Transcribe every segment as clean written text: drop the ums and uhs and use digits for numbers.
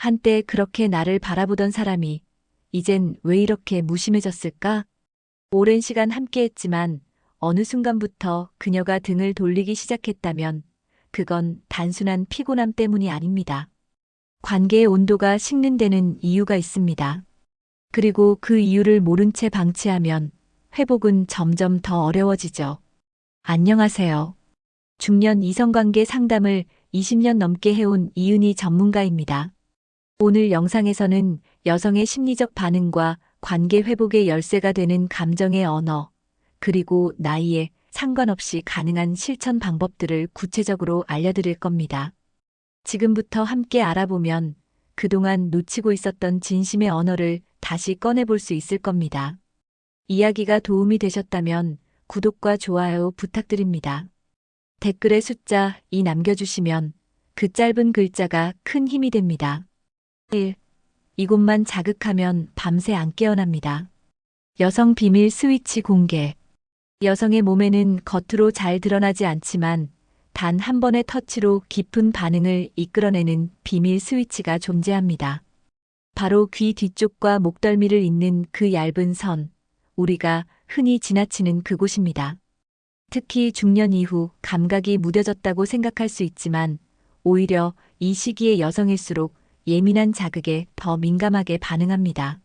한때 그렇게 나를 바라보던 사람이 이젠 왜 이렇게 무심해졌을까? 오랜 시간 함께했지만 어느 순간부터 그녀가 등을 돌리기 시작했다면 그건 단순한 피곤함 때문이 아닙니다. 관계의 온도가 식는다는 이유가 있습니다. 그리고 그 이유를 모른 채 방치하면 회복은 점점 더 어려워지죠. 안녕하세요. 중년 이성관계 상담을 20년 넘게 해온 이은희 전문가입니다. 오늘 영상에서는 여성의 심리적 반응과 관계 회복의 열쇠가 되는 감정의 언어, 그리고 나이에 상관없이 가능한 실천 방법들을 구체적으로 알려드릴 겁니다. 지금부터 함께 알아보면 그동안 놓치고 있었던 진심의 언어를 다시 꺼내볼 수 있을 겁니다. 이야기가 도움이 되셨다면 구독과 좋아요 부탁드립니다. 댓글에 숫자 2 남겨주시면 그 짧은 글자가 큰 힘이 됩니다. 1. 이곳만 자극하면 밤새 안 깨어납니다. 여성 비밀 스위치 공개. 여성의 몸에는 겉으로 잘 드러나지 않지만 단 한 번의 터치로 깊은 반응을 이끌어내는 비밀 스위치가 존재합니다. 바로 귀 뒤쪽과 목덜미를 잇는 그 얇은 선, 우리가 흔히 지나치는 그곳입니다. 특히 중년 이후 감각이 무뎌졌다고 생각할 수 있지만 오히려 이 시기의 여성일수록 예민한 자극에 더 민감하게 반응합니다.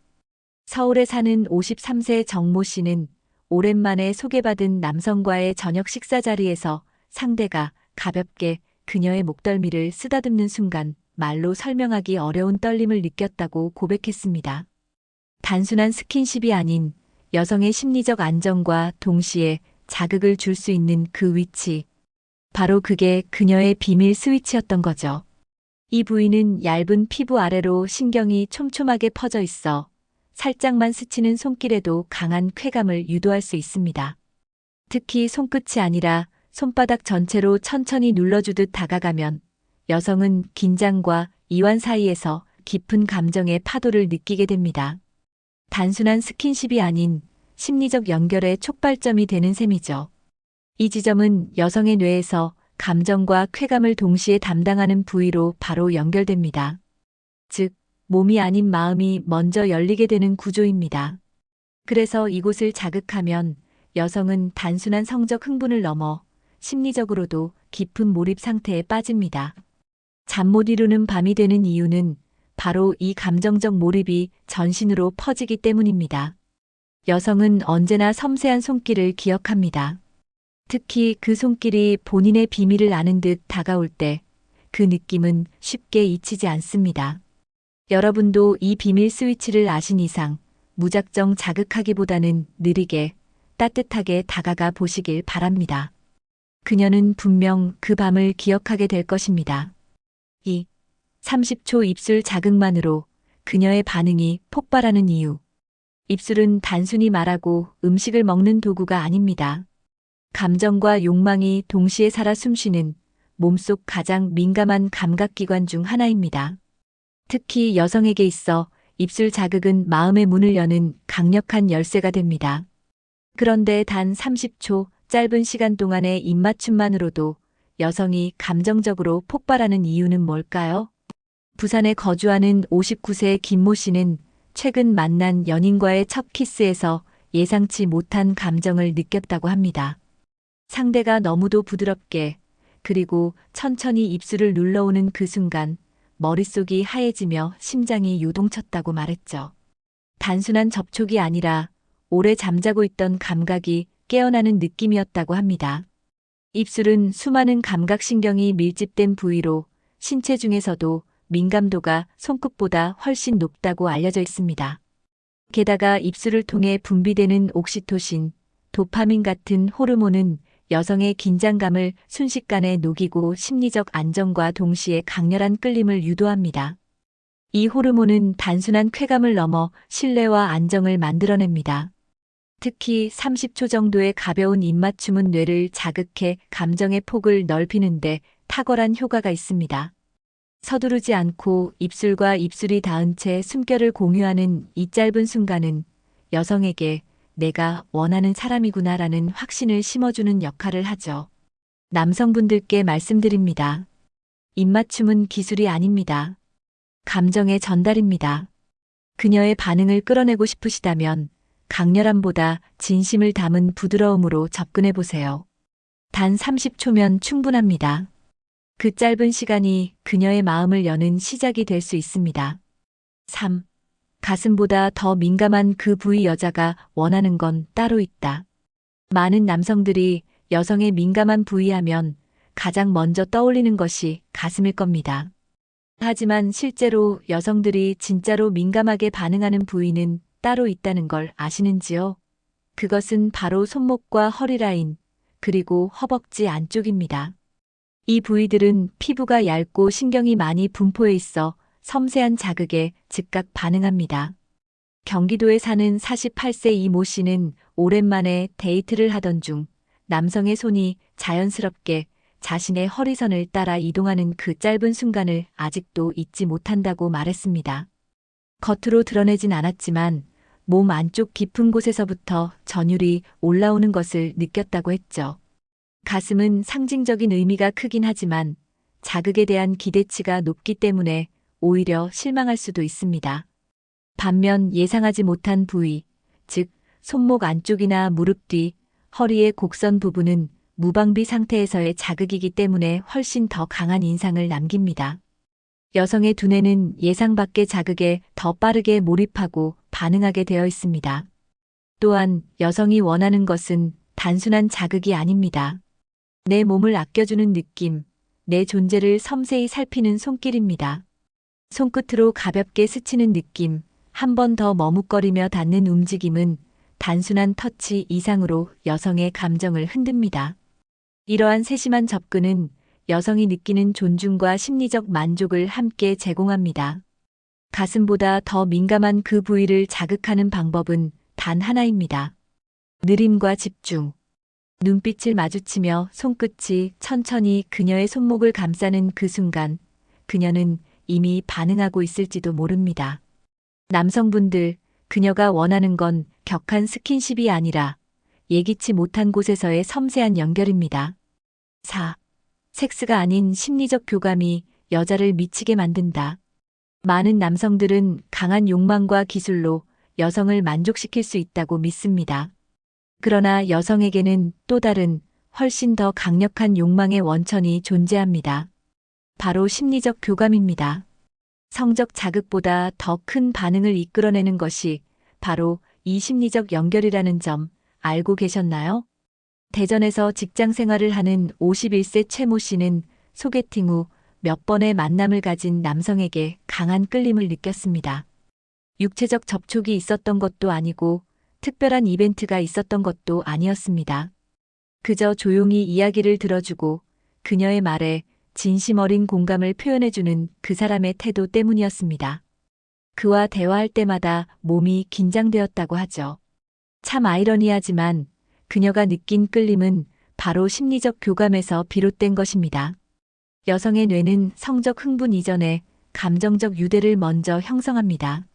서울에 사는 53세 정모 씨는 오랜만에 소개받은 남성과의 저녁 식사 자리에서 상대가 가볍게 그녀의 목덜미를 쓰다듬는 순간 말로 설명하기 어려운 떨림을 느꼈다고 고백했습니다. 단순한 스킨십이 아닌 여성의 심리적 안정과 동시에 자극을 줄 수 있는 그 위치. 바로 그게 그녀의 비밀 스위치였던 거죠. 이 부위는 얇은 피부 아래로 신경이 촘촘하게 퍼져 있어 살짝만 스치는 손길에도 강한 쾌감을 유도할 수 있습니다. 특히 손끝이 아니라 손바닥 전체로 천천히 눌러주듯 다가가면 여성은 긴장과 이완 사이에서 깊은 감정의 파도를 느끼게 됩니다. 단순한 스킨십이 아닌 심리적 연결의 촉발점이 되는 셈이죠. 이 지점은 여성의 뇌에서 감정과 쾌감을 동시에 담당하는 부위로 바로 연결됩니다. 즉, 몸이 아닌 마음이 먼저 열리게 되는 구조입니다. 그래서 이곳을 자극하면 여성은 단순한 성적 흥분을 넘어 심리적으로도 깊은 몰입 상태에 빠집니다. 잠 못 이루는 밤이 되는 이유는 바로 이 감정적 몰입이 전신으로 퍼지기 때문입니다. 여성은 언제나 섬세한 손길을 기억합니다. 특히 그 손길이 본인의 비밀을 아는 듯 다가올 때 그 느낌은 쉽게 잊히지 않습니다. 여러분도 이 비밀 스위치를 아신 이상 무작정 자극하기보다는 느리게 따뜻하게 다가가 보시길 바랍니다. 그녀는 분명 그 밤을 기억하게 될 것입니다. 2. 30초 입술 자극만으로 그녀의 반응이 폭발하는 이유. 입술은 단순히 말하고 음식을 먹는 도구가 아닙니다. 감정과 욕망이 동시에 살아 숨쉬는 몸속 가장 민감한 감각기관 중 하나입니다. 특히 여성에게 있어 입술 자극은 마음의 문을 여는 강력한 열쇠가 됩니다. 그런데 단 30초 짧은 시간 동안의 입맞춤만으로도 여성이 감정적으로 폭발하는 이유는 뭘까요? 부산에 거주하는 59세 김모 씨는 최근 만난 연인과의 첫 키스에서 예상치 못한 감정을 느꼈다고 합니다. 상대가 너무도 부드럽게 그리고 천천히 입술을 눌러오는 그 순간 머릿속이 하얘지며 심장이 요동쳤다고 말했죠. 단순한 접촉이 아니라 오래 잠자고 있던 감각이 깨어나는 느낌이었다고 합니다. 입술은 수많은 감각신경이 밀집된 부위로 신체 중에서도 민감도가 손끝보다 훨씬 높다고 알려져 있습니다. 게다가 입술을 통해 분비되는 옥시토신, 도파민 같은 호르몬은 여성의 긴장감을 순식간에 녹이고 심리적 안정과 동시에 강렬한 끌림을 유도합니다. 이 호르몬은 단순한 쾌감을 넘어 신뢰와 안정을 만들어냅니다. 특히 30초 정도의 가벼운 입맞춤은 뇌를 자극해 감정의 폭을 넓히는데 탁월한 효과가 있습니다. 서두르지 않고 입술과 입술이 닿은 채 숨결을 공유하는 이 짧은 순간은 여성에게 내가 원하는 사람이구나라는 확신을 심어주는 역할을 하죠. 남성분들께 말씀드립니다. 입맞춤은 기술이 아닙니다. 감정의 전달입니다. 그녀의 반응을 끌어내고 싶으시다면 강렬함보다 진심을 담은 부드러움으로 접근해 보세요. 단 30초면 충분합니다. 그 짧은 시간이 그녀의 마음을 여는 시작이 될 수 있습니다. 3. 가슴보다 더 민감한 그 부위. 여자가 원하는 건 따로 있다. 많은 남성들이 여성의 민감한 부위 하면 가장 먼저 떠올리는 것이 가슴일 겁니다. 하지만 실제로 여성들이 진짜로 민감하게 반응하는 부위는 따로 있다는 걸 아시는지요? 그것은 바로 손목과 허리 라인, 그리고 허벅지 안쪽입니다. 이 부위들은 피부가 얇고 신경이 많이 분포해 있어 섬세한 자극에 즉각 반응합니다. 경기도에 사는 48세 이모 씨는 오랜만에 데이트를 하던 중 남성의 손이 자연스럽게 자신의 허리선을 따라 이동하는 그 짧은 순간을 아직도 잊지 못한다고 말했습니다. 겉으로 드러내진 않았지만 몸 안쪽 깊은 곳에서부터 전율이 올라오는 것을 느꼈다고 했죠. 가슴은 상징적인 의미가 크긴 하지만 자극에 대한 기대치가 높기 때문에 오히려 실망할 수도 있습니다. 반면 예상하지 못한 부위, 즉 손목 안쪽이나 무릎 뒤, 허리의 곡선 부분은 무방비 상태에서의 자극이기 때문에 훨씬 더 강한 인상을 남깁니다. 여성의 두뇌는 예상 밖의 자극에 더 빠르게 몰입하고 반응하게 되어 있습니다. 또한 여성이 원하는 것은 단순한 자극이 아닙니다. 내 몸을 아껴주는 느낌, 내 존재를 섬세히 살피는 손길입니다. 손끝으로 가볍게 스치는 느낌, 한 번 더 머뭇거리며 닿는 움직임은 단순한 터치 이상으로 여성의 감정을 흔듭니다. 이러한 세심한 접근은 여성이 느끼는 존중과 심리적 만족을 함께 제공합니다. 가슴보다 더 민감한 그 부위를 자극하는 방법은 단 하나입니다. 느림과 집중. 눈빛을 마주치며 손끝이 천천히 그녀의 손목을 감싸는 그 순간, 그녀는 이미 반응하고 있을지도 모릅니다. 남성분들, 그녀가 원하는 건 격한 스킨십이 아니라 예기치 못한 곳에서의 섬세한 연결입니다. 4. 섹스가 아닌 심리적 교감이 여자를 미치게 만든다. 많은 남성들은 강한 욕망과 기술로 여성을 만족시킬 수 있다고 믿습니다. 그러나 여성에게는 또 다른 훨씬 더 강력한 욕망의 원천이 존재합니다. 바로 심리적 교감입니다. 성적 자극보다 더 큰 반응을 이끌어내는 것이 바로 이 심리적 연결이라는 점 알고 계셨나요? 대전에서 직장 생활을 하는 51세 최모 씨는 소개팅 후 몇 번의 만남을 가진 남성에게 강한 끌림을 느꼈습니다. 육체적 접촉이 있었던 것도 아니고 특별한 이벤트가 있었던 것도 아니었습니다. 그저 조용히 이야기를 들어주고 그녀의 말에 진심 어린 공감을 표현해주는 그 사람의 태도 때문이었습니다. 그와 대화할 때마다 몸이 긴장되었다고 하죠. 참 아이러니하지만 그녀가 느낀 끌림은 바로 심리적 교감에서 비롯된 것입니다. 여성의 뇌는 성적 흥분 이전에 감정적 유대를 먼저 형성합니다.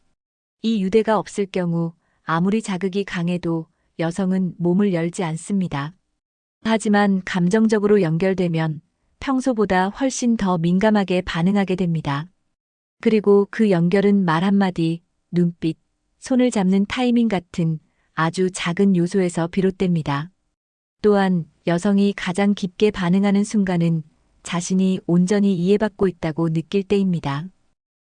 이 유대가 없을 경우 아무리 자극이 강해도 여성은 몸을 열지 않습니다. 하지만 감정적으로 연결되면 평소보다 훨씬 더 민감하게 반응하게 됩니다. 그리고 그 연결은 말 한마디, 눈빛, 손을 잡는 타이밍 같은 아주 작은 요소에서 비롯됩니다. 또한 여성이 가장 깊게 반응하는 순간은 자신이 온전히 이해받고 있다고 느낄 때입니다.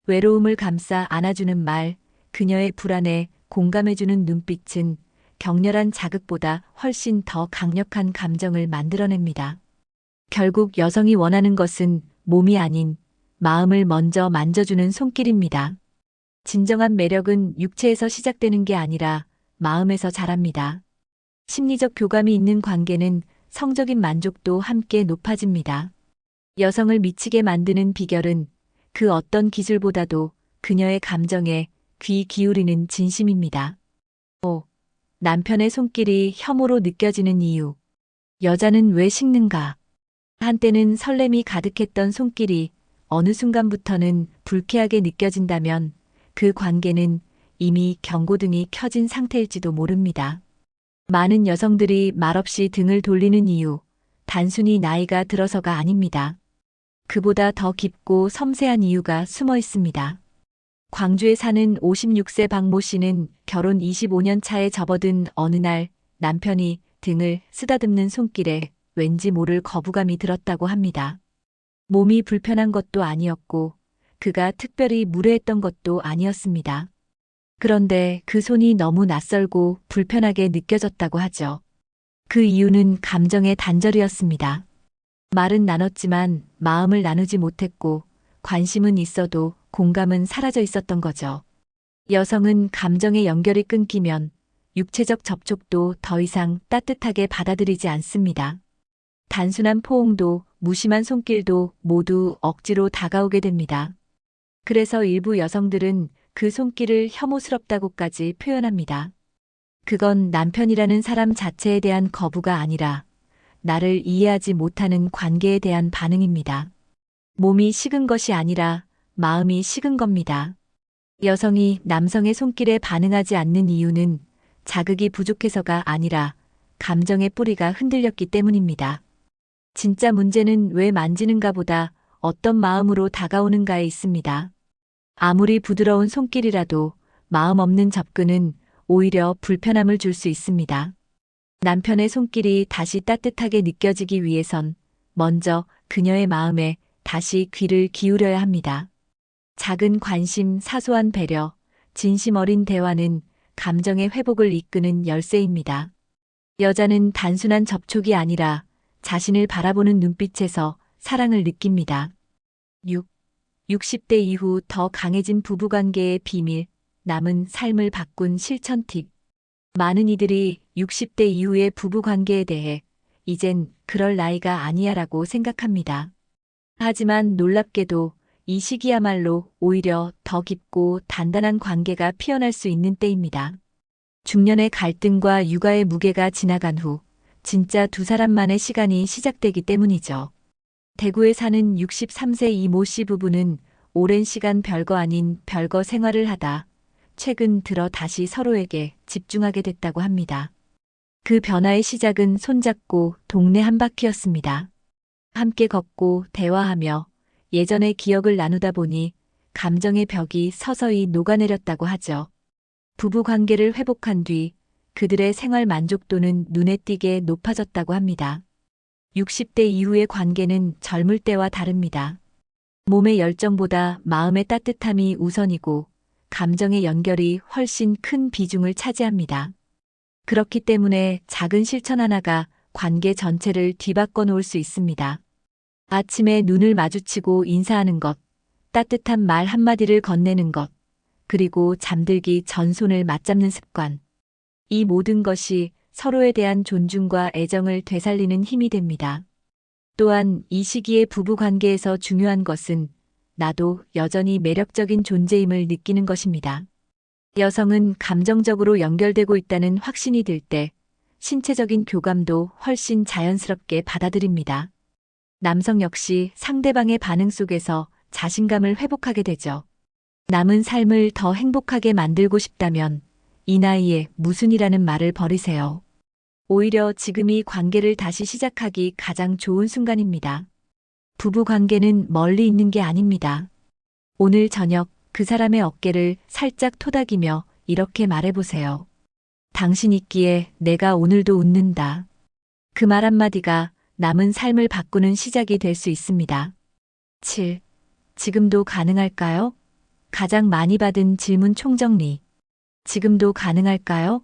외로움을 감싸 안아주는 말, 그녀의 불안에 공감해주는 눈빛은 격렬한 자극보다 훨씬 더 강력한 감정을 만들어냅니다. 결국 여성이 원하는 것은 몸이 아닌 마음을 먼저 만져주는 손길입니다. 진정한 매력은 육체에서 시작되는 게 아니라 마음에서 자랍니다. 심리적 교감이 있는 관계는 성적인 만족도 함께 높아집니다. 여성을 미치게 만드는 비결은 그 어떤 기술보다도 그녀의 감정에 귀 기울이는 진심입니다. 5. 남편의 손길이 혐오로 느껴지는 이유. 여자는 왜 식는가? 한때는 설렘이 가득했던 손길이 어느 순간부터는 불쾌하게 느껴진다면 그 관계는 이미 경고등이 켜진 상태일지도 모릅니다. 많은 여성들이 말없이 등을 돌리는 이유, 단순히 나이가 들어서가 아닙니다. 그보다 더 깊고 섬세한 이유가 숨어 있습니다. 광주에 사는 56세 박모 씨는 결혼 25년 차에 접어든 어느 날 남편이 등을 쓰다듬는 손길에 왠지 모를 거부감이 들었다고 합니다. 몸이 불편한 것도 아니었고 그가 특별히 무례했던 것도 아니었습니다. 그런데 그 손이 너무 낯설고 불편하게 느껴졌다고 하죠. 그 이유는 감정의 단절이었습니다. 말은 나눴지만 마음을 나누지 못했고 관심은 있어도 공감은 사라져 있었던 거죠. 여성은 감정의 연결이 끊기면 육체적 접촉도 더 이상 따뜻하게 받아들이지 않습니다. 단순한 포옹도 무심한 손길도 모두 억지로 다가오게 됩니다. 그래서 일부 여성들은 그 손길을 혐오스럽다고까지 표현합니다. 그건 남편이라는 사람 자체에 대한 거부가 아니라 나를 이해하지 못하는 관계에 대한 반응입니다. 몸이 식은 것이 아니라 마음이 식은 겁니다. 여성이 남성의 손길에 반응하지 않는 이유는 자극이 부족해서가 아니라 감정의 뿌리가 흔들렸기 때문입니다. 진짜 문제는 왜 만지는가 보다 어떤 마음으로 다가오는가에 있습니다. 아무리 부드러운 손길이라도 마음 없는 접근은 오히려 불편함을 줄 수 있습니다. 남편의 손길이 다시 따뜻하게 느껴지기 위해선 먼저 그녀의 마음에 다시 귀를 기울여야 합니다. 작은 관심, 사소한 배려, 진심 어린 대화는 감정의 회복을 이끄는 열쇠입니다. 여자는 단순한 접촉이 아니라 자신을 바라보는 눈빛에서 사랑을 느낍니다. 60대 이후 더 강해진 부부관계의 비밀, 남은 삶을 바꾼 실천 팁. 많은 이들이 60대 이후의 부부관계에 대해 이젠 그럴 나이가 아니야라고 생각합니다. 하지만 놀랍게도 이 시기야말로 오히려 더 깊고 단단한 관계가 피어날 수 있는 때입니다. 중년의 갈등과 육아의 무게가 지나간 후 진짜 두 사람만의 시간이 시작되기 때문이죠. 대구에 사는 63세 이모 씨 부부는 오랜 시간 별거 아닌 별거 생활을 하다 최근 들어 다시 서로에게 집중하게 됐다고 합니다. 그 변화의 시작은 손잡고 동네 한 바퀴였습니다. 함께 걷고 대화하며 예전의 기억을 나누다 보니 감정의 벽이 서서히 녹아내렸다고 하죠. 부부 관계를 회복한 뒤 그들의 생활 만족도는 눈에 띄게 높아졌다고 합니다. 60대 이후의 관계는 젊을 때와 다릅니다. 몸의 열정보다 마음의 따뜻함이 우선이고 감정의 연결이 훨씬 큰 비중을 차지합니다. 그렇기 때문에 작은 실천 하나가 관계 전체를 뒤바꿔 놓을 수 있습니다. 아침에 눈을 마주치고 인사하는 것, 따뜻한 말 한마디를 건네는 것, 그리고 잠들기 전 손을 맞잡는 습관. 이 모든 것이 서로에 대한 존중과 애정을 되살리는 힘이 됩니다. 또한 이 시기의 부부 관계에서 중요한 것은 나도 여전히 매력적인 존재임을 느끼는 것입니다. 여성은 감정적으로 연결되고 있다는 확신이 들 때 신체적인 교감도 훨씬 자연스럽게 받아들입니다. 남성 역시 상대방의 반응 속에서 자신감을 회복하게 되죠. 남은 삶을 더 행복하게 만들고 싶다면 이 나이에 무슨이라는 말을 버리세요. 오히려 지금이 관계를 다시 시작하기 가장 좋은 순간입니다. 부부 관계는 멀리 있는 게 아닙니다. 오늘 저녁 그 사람의 어깨를 살짝 토닥이며 이렇게 말해보세요. 당신 있기에 내가 오늘도 웃는다. 그 말 한마디가 남은 삶을 바꾸는 시작이 될 수 있습니다. 7. 지금도 가능할까요? 가장 많이 받은 질문 총정리. 지금도 가능할까요?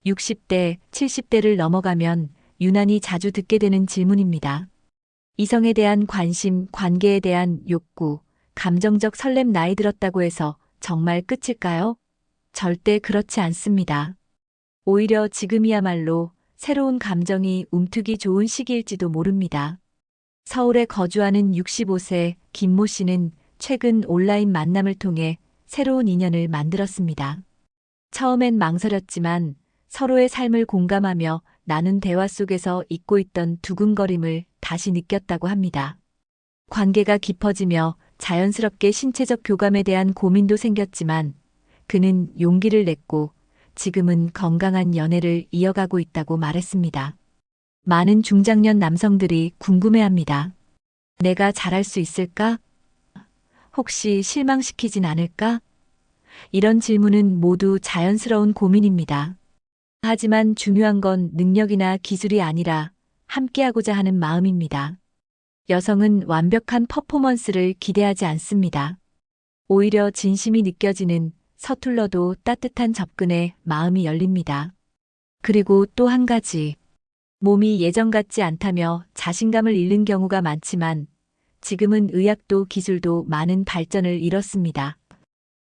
60대, 70대를 넘어가면 유난히 자주 듣게 되는 질문입니다. 이성에 대한 관심, 관계에 대한 욕구, 감정적 설렘 나이 들었다고 해서 정말 끝일까요? 절대 그렇지 않습니다. 오히려 지금이야말로 새로운 감정이 움트기 좋은 시기일지도 모릅니다. 서울에 거주하는 65세 김모 씨는 최근 온라인 만남을 통해 새로운 인연을 만들었습니다. 처음엔 망설였지만 서로의 삶을 공감하며 나눈 대화 속에서 잊고 있던 두근거림을 다시 느꼈다고 합니다. 관계가 깊어지며 자연스럽게 신체적 교감에 대한 고민도 생겼지만 그는 용기를 냈고 지금은 건강한 연애를 이어가고 있다고 말했습니다. 많은 중장년 남성들이 궁금해합니다. 내가 잘할 수 있을까? 혹시 실망시키진 않을까? 이런 질문은 모두 자연스러운 고민입니다. 하지만 중요한 건 능력이나 기술이 아니라 함께하고자 하는 마음입니다. 여성은 완벽한 퍼포먼스를 기대하지 않습니다. 오히려 진심이 느껴지는 서툴러도 따뜻한 접근에 마음이 열립니다. 그리고 또 한 가지. 몸이 예전 같지 않다며 자신감을 잃는 경우가 많지만 지금은 의학도 기술도 많은 발전을 이뤘습니다.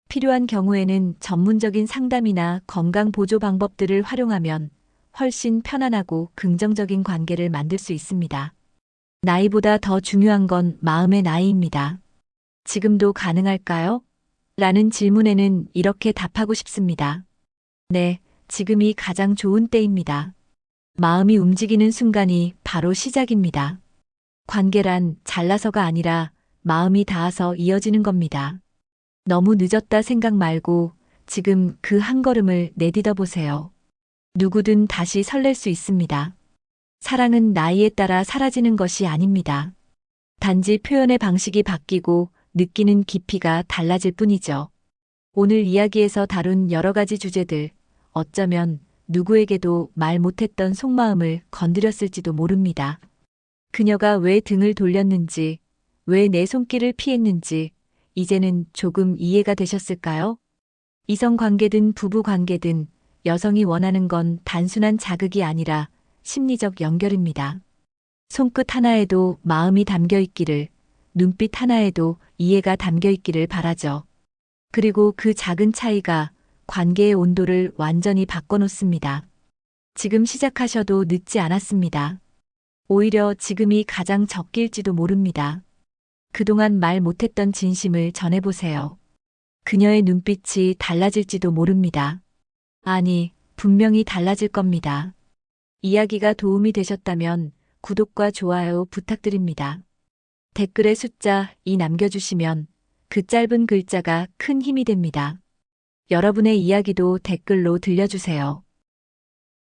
필요한 경우에는 전문적인 상담이나 건강 보조 방법들을 활용하면 훨씬 편안하고 긍정적인 관계를 만들 수 있습니다. 나이보다 더 중요한 건 마음의 나이입니다. 지금도 가능할까요? 라는 질문에는 이렇게 답하고 싶습니다. 네, 지금이 가장 좋은 때입니다. 마음이 움직이는 순간이 바로 시작입니다. 관계란 잘나서가 아니라 마음이 닿아서 이어지는 겁니다. 너무 늦었다 생각 말고 지금 그 한 걸음을 내딛어 보세요. 누구든 다시 설렐 수 있습니다. 사랑은 나이에 따라 사라지는 것이 아닙니다. 단지 표현의 방식이 바뀌고 느끼는 깊이가 달라질 뿐이죠. 오늘 이야기에서 다룬 여러 가지 주제들, 어쩌면 누구에게도 말 못했던 속마음을 건드렸을지도 모릅니다. 그녀가 왜 등을 돌렸는지, 왜 내 손길을 피했는지, 이제는 조금 이해가 되셨을까요? 이성 관계든 부부 관계든 여성이 원하는 건 단순한 자극이 아니라 심리적 연결입니다. 손끝 하나에도 마음이 담겨 있기를, 눈빛 하나에도 이해가 담겨 있기를 바라죠. 그리고 그 작은 차이가 관계의 온도를 완전히 바꿔놓습니다. 지금 시작하셔도 늦지 않았습니다. 오히려 지금이 가장 적기일지도 모릅니다. 그동안 말 못했던 진심을 전해보세요. 그녀의 눈빛이 달라질지도 모릅니다. 아니, 분명히 달라질 겁니다. 이야기가 도움이 되셨다면 구독과 좋아요 부탁드립니다. 댓글에 숫자 2 남겨주시면 그 짧은 글자가 큰 힘이 됩니다. 여러분의 이야기도 댓글로 들려주세요.